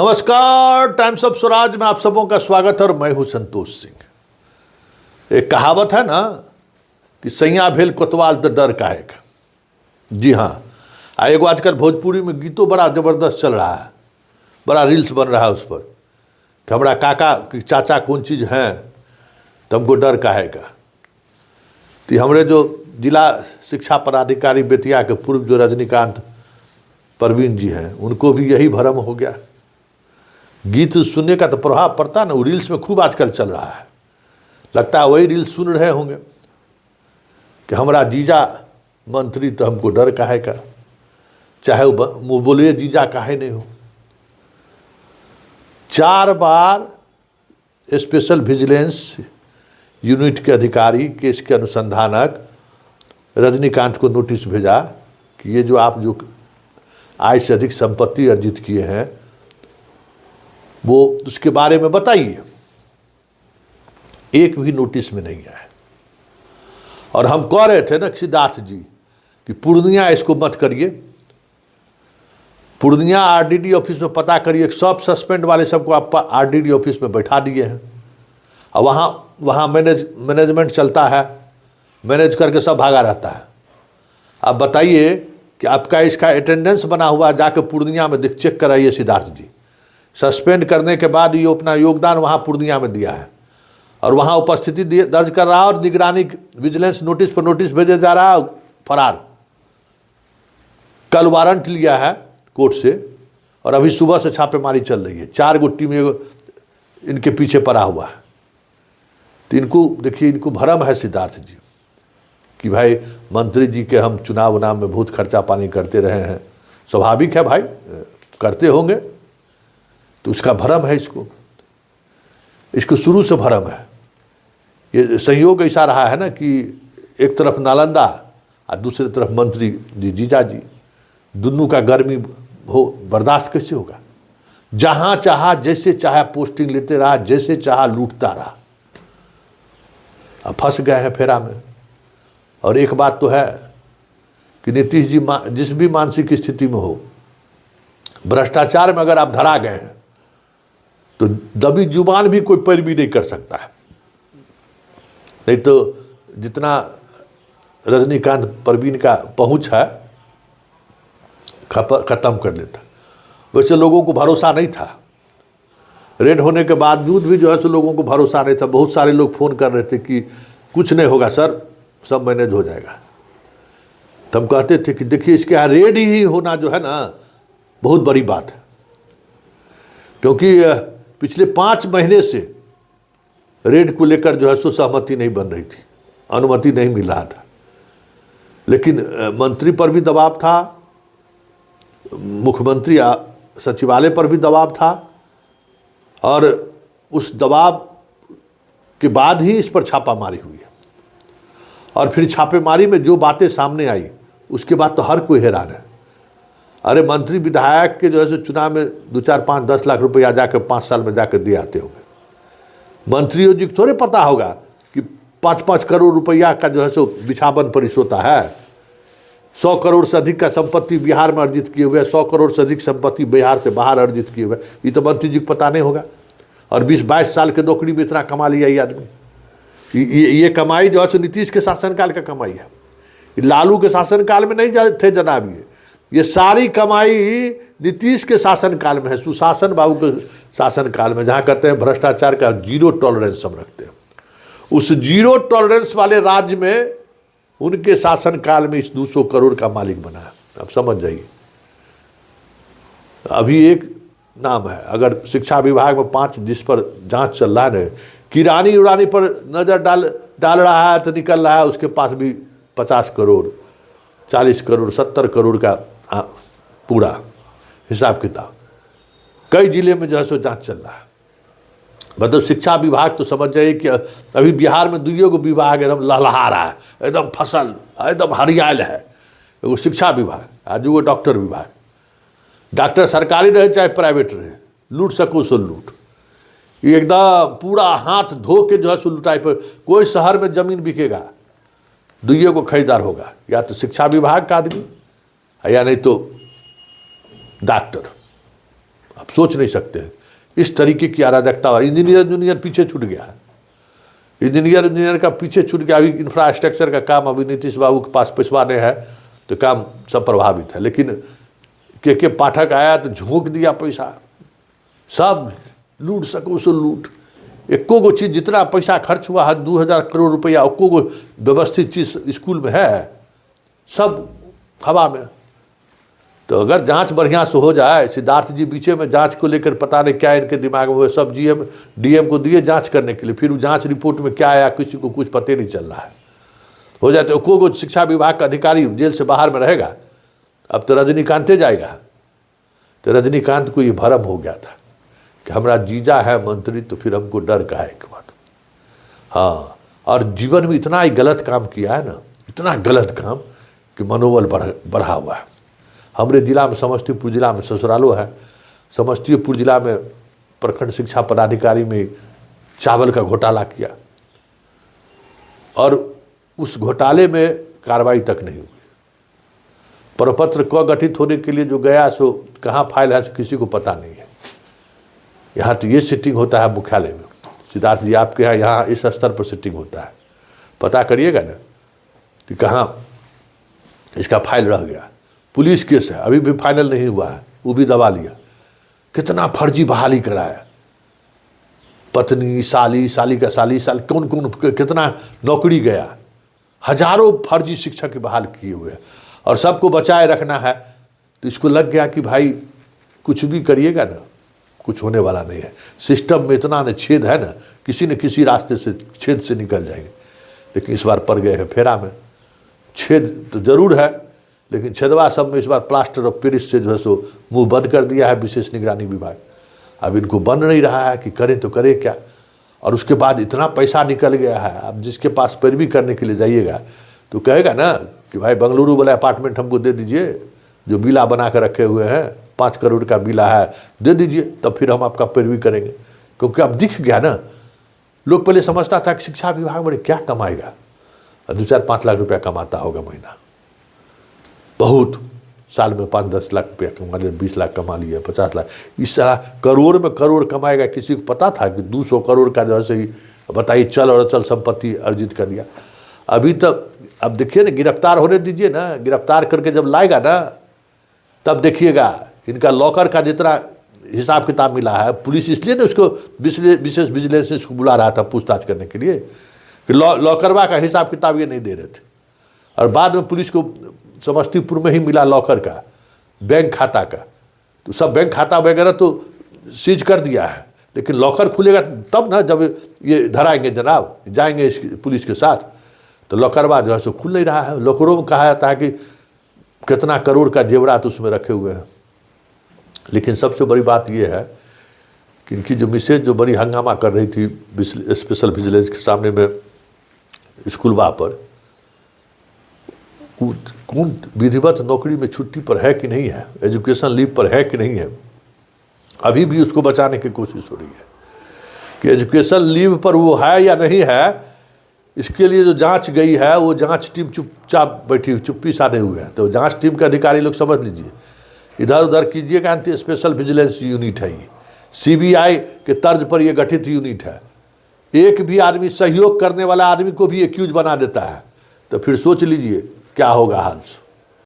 नमस्कार, times of Swaraj में आप सबों का स्वागत है और मैं हूं संतोष सिंह। एक कहावत है ना कि सैया भेल कोतवाल तो डर काहे का। जी हाँ, एगो आजकल भोजपुरी में गीतों बड़ा जबरदस्त चल रहा है, बड़ा रील्स बन रहा है उस पर कि हमारा काका कि चाचा कौन चीज़ हैं तो हमको डर काहे का। तो हमारे जो जिला शिक्षा पदाधिकारी बेतिया के पूर्व जो रजनीकांत परवीन जी हैं, उनको भी यही भरम हो गया। गीत सुनने का तो प्रभाव पड़ता ना, वो रील्स में खूब आजकल चल रहा है। लगता है वही रील्स सुन रहे होंगे कि हमारा जीजा मंत्री तो हमको डर काहे का, चाहे वो बोले जीजा काहे नहीं हो। 4 बार स्पेशल विजिलेंस यूनिट के अधिकारी, केस के अनुसंधानक रजनीकांत को नोटिस भेजा कि ये जो आप जो आय से अधिक संपत्ति अर्जित किए हैं वो उसके बारे में बताइए। एक भी नोटिस में नहीं आया। और हम कह रहे थे ना सिद्धार्थ जी कि पूर्णिया इसको मत करिए, पूर्णिया आरडीडी ऑफिस में पता करिए। सब सस्पेंड वाले सबको आप आरडीडी ऑफिस में बैठा दिए हैं और वहाँ मैनेजमेंट चलता है, मैनेज करके सब भागा रहता है। आप बताइए कि आपका इसका अटेंडेंस बना हुआ, जाकर पूर्णिया में चेक कराइए सिद्धार्थ जी। सस्पेंड करने के बाद ये अपना योगदान वहाँ पूर्णिया में दिया है और वहाँ उपस्थिति दर्ज कर रहा है और निगरानी विजिलेंस नोटिस पर नोटिस भेजे जा रहा है, फरार। कल वारंट लिया है कोर्ट से और अभी सुबह से छापेमारी चल रही है। 4 गुट्टी में इनके पीछे पड़ा हुआ है। तो इनको देखिए, इनको भरम है सिद्धार्थ जी कि भाई मंत्री जी के हम चुनाव उनाव में बहुत खर्चा पानी करते रहे हैं। स्वाभाविक है भाई, करते होंगे, तो उसका भरम है। इसको शुरू से भरम है। ये संयोग ऐसा रहा है ना कि एक तरफ नालंदा और दूसरी तरफ मंत्री जी, जीजा जी, दोनों का गर्मी हो बर्दाश्त कैसे होगा। जहाँ चाहा जैसे चाहा पोस्टिंग लेते रहा, जैसे चाहा लूटता रहा। अब फंस गए हैं फेरा में। और एक बात तो है कि नीतीश जी जिस भी मानसिक स्थिति में हो, भ्रष्टाचार में अगर आप धरा गए हैं तो दबी जुबान भी कोई पैरवी नहीं कर सकता है। नहीं तो जितना रजनीकांत परवीन का पहुंच है खत्म कर लेता। वैसे लोगों को भरोसा नहीं था, रेड होने के बावजूद भी जो है सो लोगों को भरोसा नहीं था। बहुत सारे लोग फ़ोन कर रहे थे कि कुछ नहीं होगा सर, सब मैनेज हो जाएगा। तो हम कहते थे कि देखिए, इसके यहाँ रेड ही होना जो है ना बहुत बड़ी बात है, क्योंकि पिछले 5 महीने से रेड को लेकर जो है सो सहमति नहीं बन रही थी, अनुमति नहीं मिल रहा था। लेकिन मंत्री पर भी दबाव था, मुख्यमंत्री सचिवालय पर भी दबाव था और उस दबाव के बाद ही इस पर छापामारी हुई है। और फिर छापेमारी में जो बातें सामने आई उसके बाद तो हर कोई हैरान है। अरे मंत्री विधायक के जो है सो चुनाव में 2, 4, 5, 10 लाख रुपया जाकर 5 साल में जाकर दे आते होंगे। मंत्रियों जी को थोड़े पता होगा कि 5-5 करोड़ रुपया का जो है सो बिछावन परिस होता है। 100 करोड़ से अधिक का संपत्ति बिहार में अर्जित किए हुए, 100 करोड़ से अधिक संपत्ति बिहार से बाहर अर्जित किए हुए, ये तो मंत्री जी को पता नहीं होगा। और 20-22 साल के नौकरी में इतना कमा लिया ये आदमी। ये कमाई जो है सो नीतीश के शासनकाल का कमाई है, लालू के शासनकाल में नहीं थे जनाब। ये सारी कमाई नीतीश के शासनकाल में है, सुशासन बाबू के शासनकाल में, जहाँ कहते हैं भ्रष्टाचार का 0 टॉलरेंस हम रखते हैं। उस 0 टॉलरेंस वाले राज्य में उनके शासनकाल में इस 200 करोड़ का मालिक बना है। आप समझ जाइए। अभी एक नाम है, अगर शिक्षा विभाग में 5 जिस पर जांच चल रहा है, किरानी उड़ानी पर नज़र डाल रहा है तो निकल रहा है उसके पास भी 50 करोड़, 40 करोड़, 70 करोड़ का पूरा हिसाब किताब। कई जिले में जो है सो जांच चल रहा है। मतलब शिक्षा विभाग तो समझ जाइए कि अभी बिहार में 2 विभाग एकदम लहलहा रहा है, एकदम फसल, एकदम हरियाल है। एगो शिक्षा विभाग, आज वो डॉक्टर विभाग। डॉक्टर सरकारी रहे चाहे प्राइवेट रहे, लूट सको सो लूट। ये एकदम पूरा हाथ धो के जो है सो लुटाई पर। कोई शहर में ज़मीन बिकेगा, 2 को खरीदार होगा, या तो शिक्षा विभाग का आदमी या नहीं तो डॉक्टर। आप सोच नहीं सकते हैं इस तरीके की अराजकता। और इंजीनियर पीछे छूट गया है, इंजीनियर का पीछे छूट गया। अभी इंफ्रास्ट्रक्चर का काम अभी नीतीश बाबू के पास पिछवाने हैं तो काम सब प्रभावित है। लेकिन के पाठक आया तो झोंक दिया पैसा, सब लूट सको सो लूट। एको गो चीज़ जितना पैसा खर्च हुआ है 2000 करोड़ रुपया, एको गो व्यवस्थित चीज़ स्कूल में है, सब हवा में। तो अगर जांच बढ़िया से हो जाए, सिद्धार्थ जी बीचे में जांच को लेकर पता नहीं क्या इनके दिमाग में हुए, सब जीएम डीएम को दिए जांच करने के लिए, फिर जांच रिपोर्ट में क्या आया किसी को कुछ पता नहीं चल रहा है। हो जाए तो को शिक्षा विभाग का अधिकारी जेल से बाहर में रहेगा। अब तो रजनीकांते जाएगा। तो रजनीकांत को ये भरम हो गया था कि हमारा जीजा है मंत्री तो फिर हमको डर का है एक बात। हाँ, और जीवन में इतना ही गलत काम किया है ना, इतना गलत काम कि मनोबल बढ़ा हुआ है। हमारे जिला में, समस्तीपुर जिला में ससुरालो है, समस्तीपुर जिला में प्रखंड शिक्षा पदाधिकारी में चावल का घोटाला किया और उस घोटाले में कार्रवाई तक नहीं हुई। प्रपत्र क गठित होने के लिए जो गया सो कहाँ फाइल है किसी को पता नहीं है। यहाँ तो ये सिटिंग होता है मुख्यालय में, सिद्धार्थ जी आपके यहाँ इस स्तर पर सिटिंग होता है, पता करिएगा ना कि कहाँ इसका फाइल रह गया। पुलिस केस है, अभी भी फाइनल नहीं हुआ है, वो भी दबा लिया। कितना फर्जी बहाली कराया, पत्नी, साली का साली कौन कितना नौकरी गया, हजारों फर्जी शिक्षक बहाल किए हुए हैं और सबको बचाए रखना है। तो इसको लग गया कि भाई कुछ भी करिएगा ना कुछ होने वाला नहीं है। सिस्टम में इतना न छेद है ना, किसी न किसी रास्ते से छेद से निकल जाएंगे। लेकिन इस बार पड़ गए हैं फेरा में। छेद तो जरूर है लेकिन छेदवा सब में इस बार प्लास्टर ऑफ पेरिस से जो है सो मुंह बंद कर दिया है विशेष निगरानी विभाग। अब इनको बन नहीं रहा है कि करें तो करें क्या। और उसके बाद इतना पैसा निकल गया है, अब जिसके पास पैरवी करने के लिए जाइएगा तो कहेगा ना कि भाई बंगलुरु वाला अपार्टमेंट हमको दे दीजिए, जो बिला बना कर रखे हुए हैं 5 करोड़ का बिला है दे दीजिए, तब फिर हम आपका पैरवी करेंगे। क्योंकि अब दिख गया ना, लोग पहले समझता था कि शिक्षा विभाग में क्या कमाएगा, 2-4-5 लाख रुपया कमाता होगा महीना, बहुत साल में 5-10 लाख रुपया कमा लिया, 20 लाख कमा लिया, 50 लाख, इस करोड़ में करोड़ कमाएगा। किसी को पता था कि 200 करोड़ का जो है बताइए चल और अचल संपत्ति अर्जित कर लिया। अभी तक अब देखिए ना, गिरफ्तार होने दीजिए ना, गिरफ्तार करके जब लाएगा ना तब देखिएगा इनका लॉकर का जितना हिसाब किताब मिला है। पुलिस इसलिए ना उसको विशेष विजिलेंस इसको बुला रहा था पूछताछ करने के लिए कि लॉकरवा का हिसाब किताब ये नहीं दे रहे थे। और बाद में पुलिस को समस्तीपुर में ही मिला लॉकर का, बैंक खाता का, तो सब बैंक खाता वगैरह तो सीज कर दिया है। लेकिन लॉकर खुलेगा तब ना जब ये धराएंगे जनाब, जाएंगे इस पुलिस के साथ। तो लॉकरवा जो है सो खुल नहीं रहा है। लॉकरों में कहा जाता है कि कितना करोड़ का जेवरात उसमें रखे हुए हैं। लेकिन सबसे बड़ी बात यह है कि इनकी जो मिसेज जो बड़ी हंगामा कर रही थी स्पेशल विजिलेंस के सामने में स्कूलवा पर, कौन विधिवत नौकरी में छुट्टी पर है कि नहीं है, एजुकेशन लीव पर है कि नहीं है। अभी भी उसको बचाने की कोशिश हो रही है कि एजुकेशन लीव पर वो है या नहीं है। इसके लिए जो जांच गई है वो जांच टीम चुपचाप बैठी चुप्पी साधे हुए है। तो जांच टीम के अधिकारी लोग समझ लीजिए, इधर उधर कीजिएगा। एंटी स्पेशल विजिलेंस यूनिट है ये, सीबीआई के तर्ज पर यह गठित यूनिट है। एक भी आदमी सहयोग करने वाला आदमी को भी एक्यूज बना देता है, तो फिर सोच लीजिए क्या होगा हाल।